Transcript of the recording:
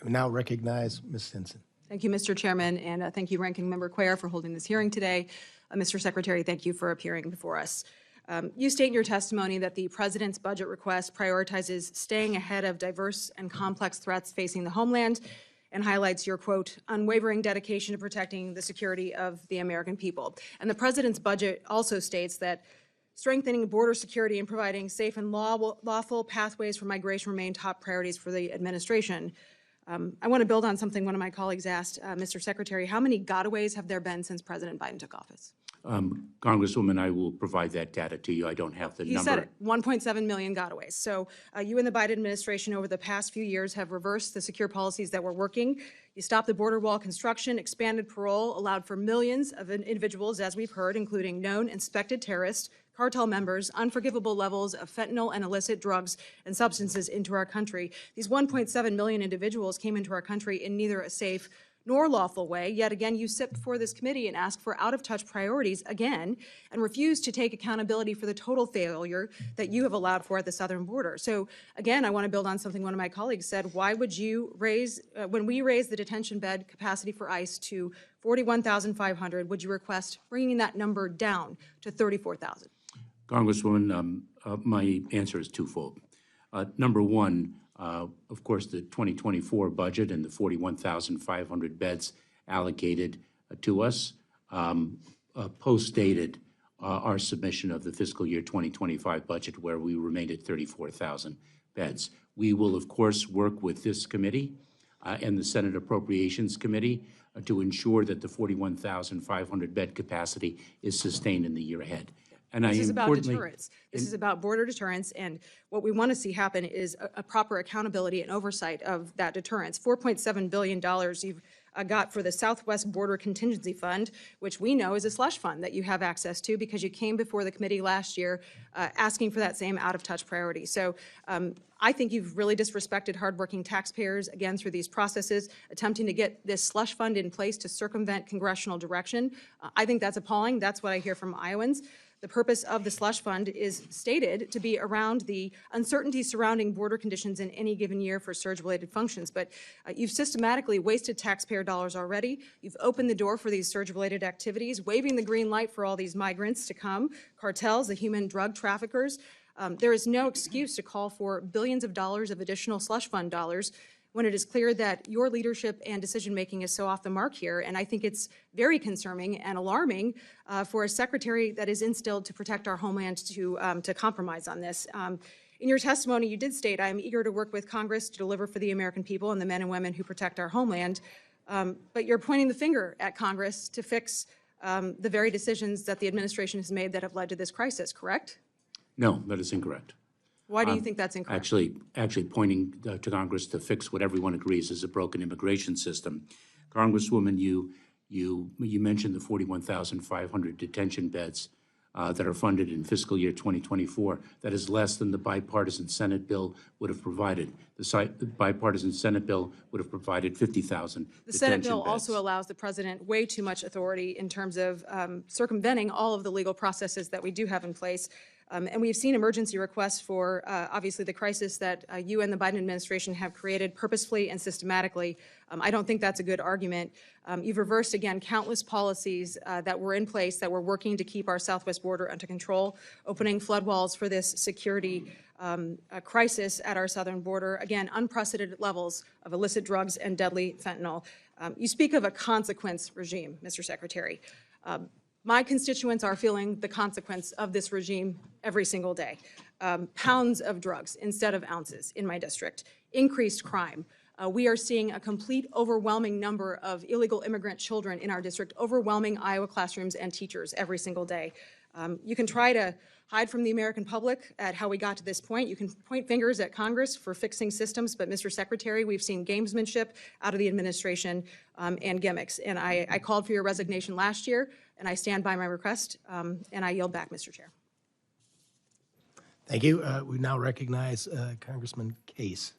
We now recognize Ms. Hinson. Thank you, Mr. Chairman, and thank you, Ranking Member Cuellar, for holding this hearing today. Mr. Secretary, thank you for appearing before us. You state in your testimony that the President's budget request prioritizes staying ahead of diverse and complex threats facing the homeland and highlights your, quote, unwavering dedication to protecting the security of the American people. And the President's budget also states that strengthening border security and providing safe and lawful pathways for migration remain top priorities for the administration. I want to build on something one of my colleagues asked, Mr. Secretary. How many gotaways have there been since President Biden took office? Congresswoman, I will provide that data to you. I don't have the number. You said it, 1.7 million gotaways. So you and the Biden administration over the past few years have reversed the secure policies that were working. You stopped the border wall construction, expanded parole, allowed for millions of individuals, as we've heard, including known and suspected terrorists, cartel members, unforgivable levels of fentanyl and illicit drugs and substances into our country. These 1.7 million individuals came into our country in neither a safe nor lawful way. Yet again, you sit before this committee and ask for out-of-touch priorities again and refuse to take accountability for the total failure that you have allowed for at the southern border. So again, I want to build on something one of my colleagues said. Why would you raise, when we raise the detention bed capacity for ICE to 41,500, would you request bringing that number down to 34,000? Congresswoman, my answer is twofold. Number one, of course, the 2024 budget and the 41,500 beds allocated to us post-dated our submission of the fiscal year 2025 budget, where we remained at 34,000 beds. We will, of course, work with this committee and the Senate Appropriations Committee to ensure that the 41,500 bed capacity is sustained in the year ahead. And this is about deterrence. This is about border deterrence, and what we want to see happen is a proper accountability and oversight of that deterrence. $4.7 billion you've got for the Southwest Border Contingency Fund, which we know is a slush fund that you have access to because you came before the committee last year asking for that same out-of-touch priority. So I think you've really disrespected hardworking taxpayers, again, through these processes, attempting to get this slush fund in place to circumvent congressional direction. I think that's appalling. That's what I hear from Iowans. The purpose of the slush fund is stated to be around the uncertainty surrounding border conditions in any given year for surge-related functions. But you've systematically wasted taxpayer dollars already. You've opened the door for these surge-related activities, waving the green light for all these migrants to come, cartels, the human drug traffickers. There is no excuse to call for billions of dollars of additional slush fund dollars when it is clear that your leadership and decision-making is so off the mark here. And I think it's very concerning and alarming for a secretary that is instilled to protect our homeland to compromise on this. In your testimony, you did state, I am eager to work with Congress to deliver for the American people and the men and women who protect our homeland. But you're pointing the finger at Congress to fix the very decisions that the administration has made that have led to this crisis, correct? No, that is incorrect. Why do you think that's incorrect? Actually pointing to Congress to fix what everyone agrees is a broken immigration system. Congresswoman, you mentioned the 41,500 detention beds that are funded in fiscal year 2024. That is less than the bipartisan Senate bill would have provided. The bipartisan Senate bill would have provided 50,000 The Senate bill also allows the president way too much authority in terms of circumventing all of the legal processes that we do have in place. And we've seen emergency requests for, obviously, the crisis that you and the Biden administration have created purposefully and systematically. I don't think that's a good argument. You've reversed, again, countless policies that were in place that were working to keep our southwest border under control, opening flood walls for this security crisis at our southern border. Again, unprecedented levels of illicit drugs and deadly fentanyl. You speak of a consequence regime, Mr. Secretary. My constituents are feeling the consequence of this regime every single day. Pounds of drugs instead of ounces in my district, increased crime. We are seeing a complete overwhelming number of illegal immigrant children in our district, overwhelming Iowa classrooms and teachers every single day. You can try to hide from the American public at how we got to this point. You can point fingers at Congress for fixing systems, but Mr. Secretary, we've seen gamesmanship out of the administration and gimmicks. And I called for your resignation last year, and I stand by my request, and I yield back, Mr. Chair. Thank you. We now recognize Congressman Case.